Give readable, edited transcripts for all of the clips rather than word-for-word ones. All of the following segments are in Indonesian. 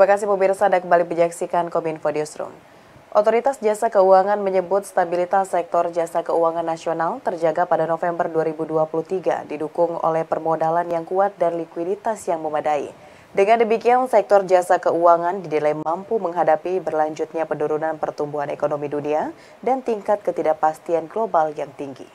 Terima kasih pemirsa, Anda kembali menyaksikan Kominfo Newsroom. Otoritas Jasa Keuangan menyebut stabilitas sektor jasa keuangan nasional terjaga pada November 2023 didukung oleh permodalan yang kuat dan likuiditas yang memadai. Dengan demikian, sektor jasa keuangan dinilai mampu menghadapi berlanjutnya penurunan pertumbuhan ekonomi dunia dan tingkat ketidakpastian global yang tinggi.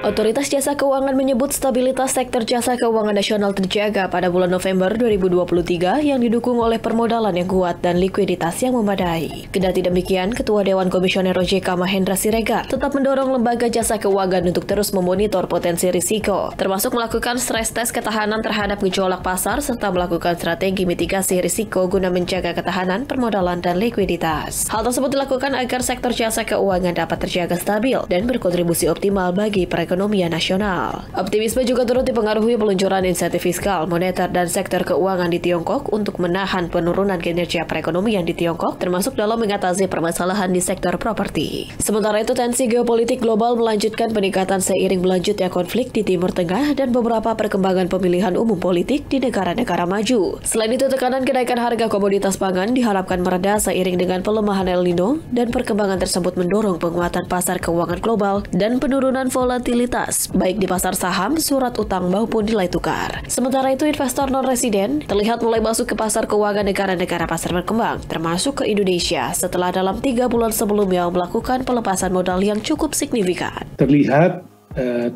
Otoritas Jasa Keuangan menyebut stabilitas sektor jasa keuangan nasional terjaga pada bulan November 2023 yang didukung oleh permodalan yang kuat dan likuiditas yang memadai. Kendati demikian, Ketua Dewan Komisioner OJK Mahendra Siregar tetap mendorong lembaga jasa keuangan untuk terus memonitor potensi risiko, termasuk melakukan stres tes ketahanan terhadap gejolak pasar serta melakukan strategi mitigasi risiko guna menjaga ketahanan, permodalan, dan likuiditas. Hal tersebut dilakukan agar sektor jasa keuangan dapat terjaga stabil dan berkontribusi optimal bagi perekonomian nasional. Optimisme juga turut dipengaruhi peluncuran insentif fiskal, moneter, dan sektor keuangan di Tiongkok untuk menahan penurunan kinerja perekonomian di Tiongkok, termasuk dalam mengatasi permasalahan di sektor properti. Sementara itu, tensi geopolitik global melanjutkan peningkatan seiring berlanjutnya konflik di Timur Tengah dan beberapa perkembangan pemilihan umum politik di negara-negara maju. Selain itu, tekanan kenaikan harga komoditas pangan diharapkan mereda seiring dengan pelemahan El Nino, dan perkembangan tersebut mendorong penguatan pasar keuangan global dan penurunan volatilitas baik di pasar saham, surat utang maupun nilai tukar. Sementara itu, investor non-residen terlihat mulai masuk ke pasar keuangan negara-negara pasar berkembang, termasuk ke Indonesia setelah dalam 3 bulan sebelumnya melakukan pelepasan modal yang cukup signifikan. Terlihat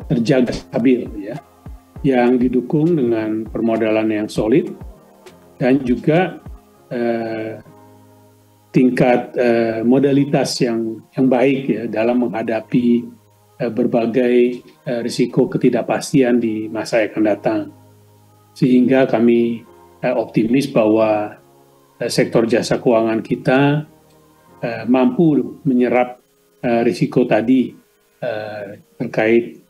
terjaga stabil, ya, yang didukung dengan permodalan yang solid dan juga tingkat modalitas yang baik, ya, dalam menghadapi berbagai risiko ketidakpastian di masa yang akan datang. Sehingga kami optimis bahwa sektor jasa keuangan kita mampu menyerap risiko tadi terkait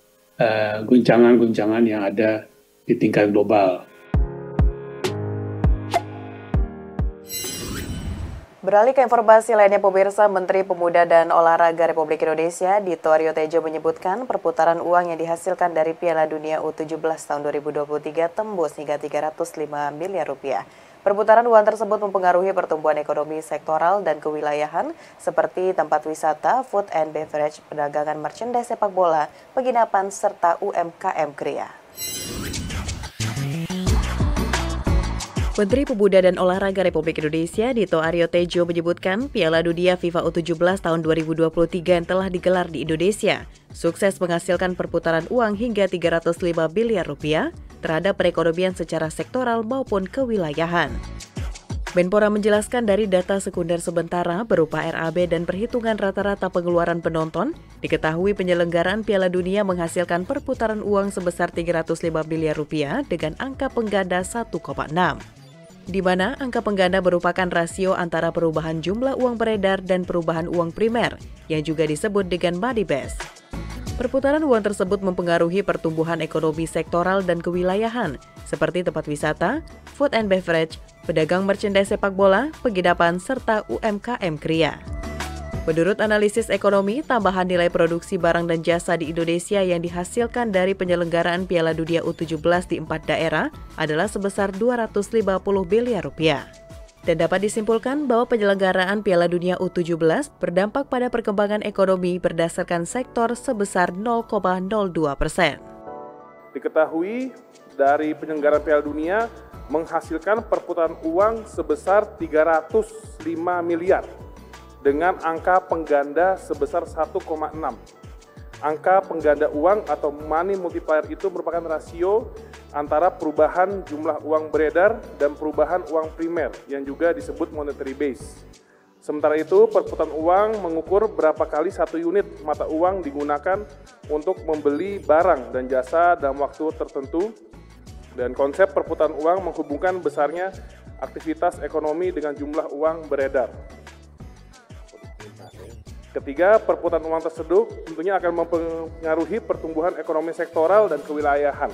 guncangan-guncangan yang ada di tingkat global. Beralih ke informasi lainnya, pemirsa, Menteri Pemuda dan Olahraga Republik Indonesia Dito Aryo Tejo menyebutkan perputaran uang yang dihasilkan dari Piala Dunia U17 tahun 2023 tembus hingga 305 miliar rupiah. Perputaran uang tersebut mempengaruhi pertumbuhan ekonomi sektoral dan kewilayahan seperti tempat wisata, food and beverage, perdagangan merchandise sepak bola, penginapan, serta UMKM Kria. Menteri Pemuda dan Olahraga Republik Indonesia Dito Aryo Tejo menyebutkan Piala Dunia FIFA U17 tahun 2023 yang telah digelar di Indonesia sukses menghasilkan perputaran uang hingga 305 miliar rupiah terhadap perekonomian secara sektoral maupun kewilayahan. Menpora menjelaskan dari data sekunder sementara berupa RAB dan perhitungan rata-rata pengeluaran penonton, diketahui penyelenggaraan Piala Dunia menghasilkan perputaran uang sebesar 305 miliar rupiah dengan angka pengganda 1,6. Di mana angka pengganda merupakan rasio antara perubahan jumlah uang beredar dan perubahan uang primer, yang juga disebut dengan money base. Perputaran uang tersebut mempengaruhi pertumbuhan ekonomi sektoral dan kewilayahan, seperti tempat wisata, food and beverage, pedagang merchandise sepak bola, penginapan, serta UMKM Kria. Menurut analisis ekonomi, tambahan nilai produksi barang dan jasa di Indonesia yang dihasilkan dari penyelenggaraan Piala Dunia U17 di 4 daerah adalah sebesar 250 miliar rupiah. Dan dapat disimpulkan bahwa penyelenggaraan Piala Dunia U17 berdampak pada perkembangan ekonomi berdasarkan sektor sebesar 0,02%. Diketahui dari penyelenggaraan Piala Dunia menghasilkan perputaran uang sebesar 305 miliar. Dengan angka pengganda sebesar 1,6. Angka pengganda uang atau money multiplier itu merupakan rasio antara perubahan jumlah uang beredar dan perubahan uang primer yang juga disebut monetary base. Sementara itu, perputaran uang mengukur berapa kali satu unit mata uang digunakan untuk membeli barang dan jasa dalam waktu tertentu. Dan konsep perputaran uang menghubungkan besarnya aktivitas ekonomi dengan jumlah uang beredar. Ketiga, perputaran uang tersebut tentunya akan mempengaruhi pertumbuhan ekonomi sektoral dan kewilayahan.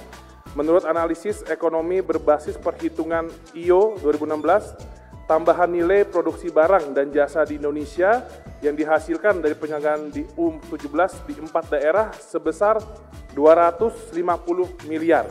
Menurut analisis ekonomi berbasis perhitungan IO 2016, tambahan nilai produksi barang dan jasa di Indonesia yang dihasilkan dari penyelenggaraan di U17 di 4 daerah sebesar 250 miliar.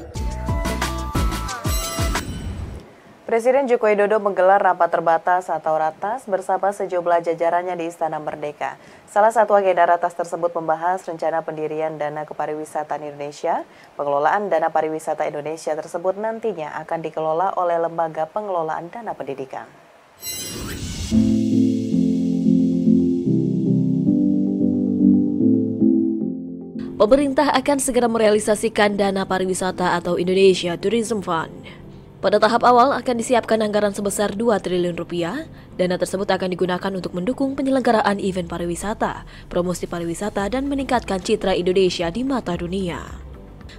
Presiden Joko Widodo menggelar rapat terbatas atau ratas bersama sejumlah jajarannya di Istana Merdeka. Salah satu agenda ratas tersebut membahas rencana pendirian Dana Kepariwisataan Indonesia. Pengelolaan Dana Pariwisata Indonesia tersebut nantinya akan dikelola oleh Lembaga Pengelolaan Dana Pendidikan. Pemerintah akan segera merealisasikan Dana Pariwisata atau Indonesia Tourism Fund. Pada tahap awal akan disiapkan anggaran sebesar 2 triliun rupiah. Dana tersebut akan digunakan untuk mendukung penyelenggaraan event pariwisata, promosi pariwisata, dan meningkatkan citra Indonesia di mata dunia.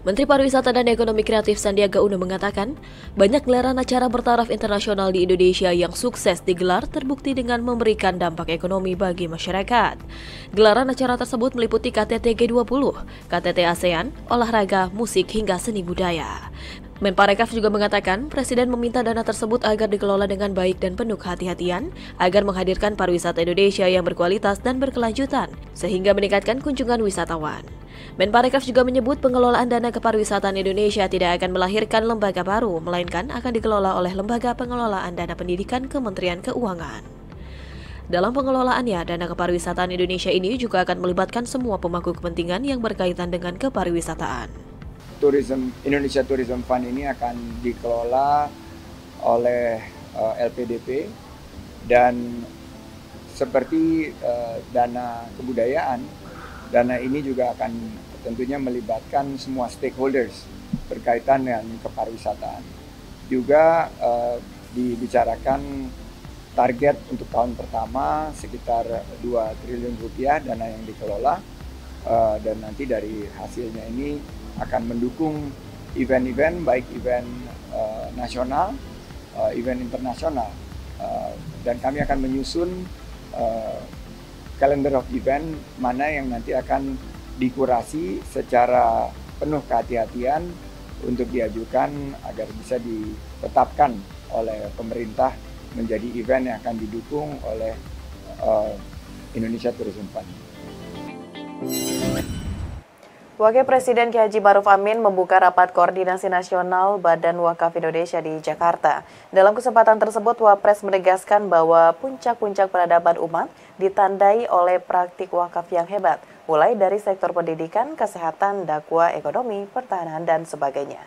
Menteri Pariwisata dan Ekonomi Kreatif Sandiaga Uno mengatakan, banyak gelaran acara bertaraf internasional di Indonesia yang sukses digelar terbukti dengan memberikan dampak ekonomi bagi masyarakat. Gelaran acara tersebut meliputi KTT G20, KTT ASEAN, olahraga, musik, hingga seni budaya. Menparekraf juga mengatakan, Presiden meminta dana tersebut agar dikelola dengan baik dan penuh kehati-hatian agar menghadirkan pariwisata Indonesia yang berkualitas dan berkelanjutan, sehingga meningkatkan kunjungan wisatawan. Menparekraf juga menyebut pengelolaan dana kepariwisataan Indonesia tidak akan melahirkan lembaga baru, melainkan akan dikelola oleh Lembaga Pengelolaan Dana Pendidikan Kementerian Keuangan. Dalam pengelolaannya, dana kepariwisataan Indonesia ini juga akan melibatkan semua pemangku kepentingan yang berkaitan dengan kepariwisataan. Indonesia Tourism Fund ini akan dikelola oleh LPDP dan seperti dana kebudayaan, dana ini juga akan tentunya melibatkan semua stakeholders berkaitan dengan kepariwisataan. Juga dibicarakan target untuk tahun pertama sekitar 2 triliun rupiah dana yang dikelola dan nanti dari hasilnya ini akan mendukung event-event, baik event nasional, event internasional. Dan kami akan menyusun calendar of event mana yang nanti akan dikurasi secara penuh kehati-hatian untuk diajukan agar bisa ditetapkan oleh pemerintah menjadi event yang akan didukung oleh Indonesia Tourism Fund. Wakil Presiden Ki Haji Ma'ruf Amin membuka rapat koordinasi nasional Badan Wakaf Indonesia di Jakarta. Dalam kesempatan tersebut, Wapres menegaskan bahwa puncak-puncak peradaban umat ditandai oleh praktik wakaf yang hebat, mulai dari sektor pendidikan, kesehatan, dakwah, ekonomi, pertahanan, dan sebagainya.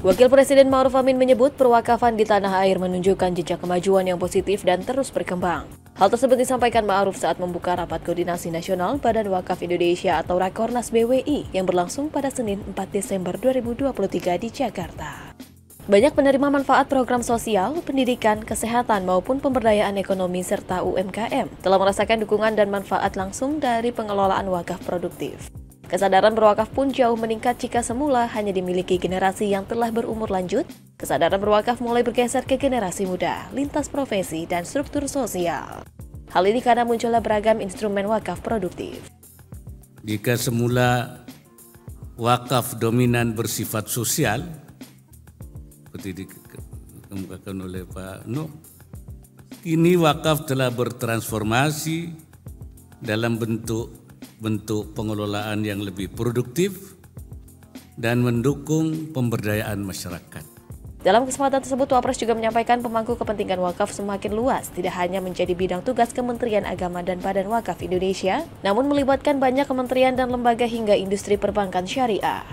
Wakil Presiden Ma'ruf Amin menyebut perwakafan di tanah air menunjukkan jejak kemajuan yang positif dan terus berkembang. Hal tersebut disampaikan Ma'ruf saat membuka Rapat Koordinasi Nasional Badan Wakaf Indonesia atau Rakornas BWI yang berlangsung pada Senin 4 Desember 2023 di Jakarta. Banyak penerima manfaat program sosial, pendidikan, kesehatan maupun pemberdayaan ekonomi serta UMKM telah merasakan dukungan dan manfaat langsung dari pengelolaan wakaf produktif. Kesadaran berwakaf pun jauh meningkat jika semula hanya dimiliki generasi yang telah berumur lanjut. Kesadaran berwakaf mulai bergeser ke generasi muda, lintas profesi, dan struktur sosial. Hal ini karena munculnya beragam instrumen wakaf produktif. Jika semula wakaf dominan bersifat sosial, seperti dikemukakan oleh Pak Nuh, kini wakaf telah bertransformasi dalam bentuk pengelolaan yang lebih produktif dan mendukung pemberdayaan masyarakat. Dalam kesempatan tersebut, Wapres juga menyampaikan pemangku kepentingan wakaf semakin luas, tidak hanya menjadi bidang tugas Kementerian Agama dan Badan Wakaf Indonesia, namun melibatkan banyak kementerian dan lembaga hingga industri perbankan syariah.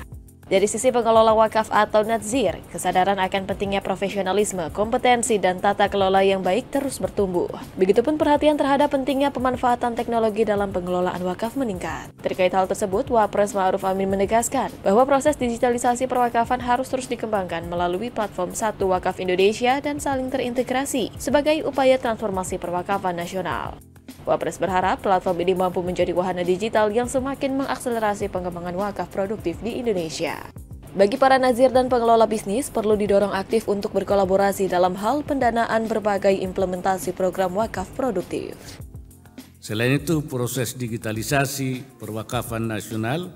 Dari sisi pengelola wakaf atau nadzir, kesadaran akan pentingnya profesionalisme, kompetensi, dan tata kelola yang baik terus bertumbuh. Begitupun perhatian terhadap pentingnya pemanfaatan teknologi dalam pengelolaan wakaf meningkat. Terkait hal tersebut, Wapres Ma'ruf Amin menegaskan bahwa proses digitalisasi perwakafan harus terus dikembangkan melalui platform Satu Wakaf Indonesia dan saling terintegrasi sebagai upaya transformasi perwakafan nasional. Wapres berharap platform ini mampu menjadi wahana digital yang semakin mengakselerasi pengembangan wakaf produktif di Indonesia. Bagi para nazir dan pengelola bisnis, perlu didorong aktif untuk berkolaborasi dalam hal pendanaan berbagai implementasi program wakaf produktif. Selain itu, proses digitalisasi perwakafan nasional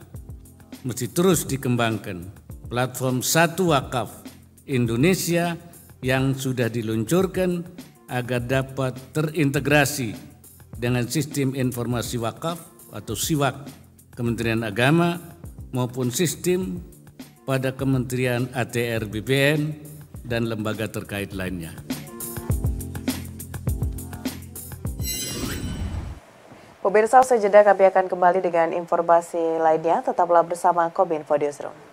mesti terus dikembangkan. Platform Satu Wakaf Indonesia yang sudah diluncurkan agar dapat terintegrasi dengan sistem informasi wakaf atau SIWAK Kementerian Agama maupun sistem pada Kementerian ATR BPN dan lembaga terkait lainnya. Pemirsa, usai jeda kami akan kembali dengan informasi lainnya. Tetaplah bersama Kominfo Newsroom.